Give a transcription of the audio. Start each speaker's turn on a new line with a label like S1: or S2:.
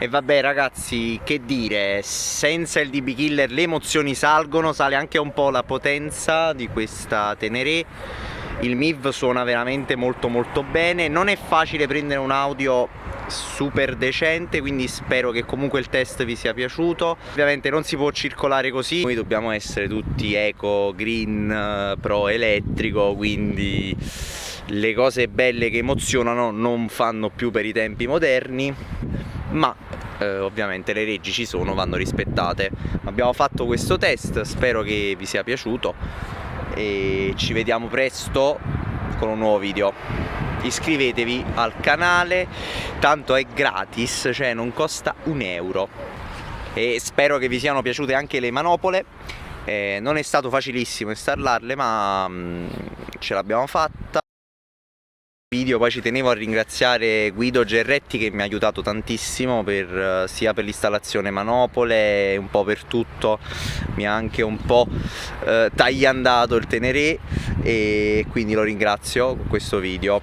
S1: vabbè ragazzi, che dire, senza il DB Killer le emozioni salgono, sale anche un po' la potenza di questa Ténéré. Il MIV suona veramente molto bene, non è facile prendere un audio super decente, quindi spero che comunque il test vi sia piaciuto. Ovviamente non si può circolare così, noi dobbiamo essere tutti eco, green, pro elettrico, quindi le cose belle che emozionano non fanno più per i tempi moderni, ma ovviamente le leggi ci sono, vanno rispettate. Abbiamo fatto questo test, spero che vi sia piaciuto e ci vediamo presto con un nuovo video. Iscrivetevi al canale, tanto è gratis, cioè non costa €1. E spero che vi siano piaciute anche le manopole. Non è stato facilissimo installarle, ma ce l'abbiamo fatta. Poi ci tenevo a ringraziare Guido Gerretti che mi ha aiutato tantissimo sia per l'installazione manopole, un po' per tutto, mi ha anche un po' tagliandato il Ténéré e quindi lo ringrazio con questo video.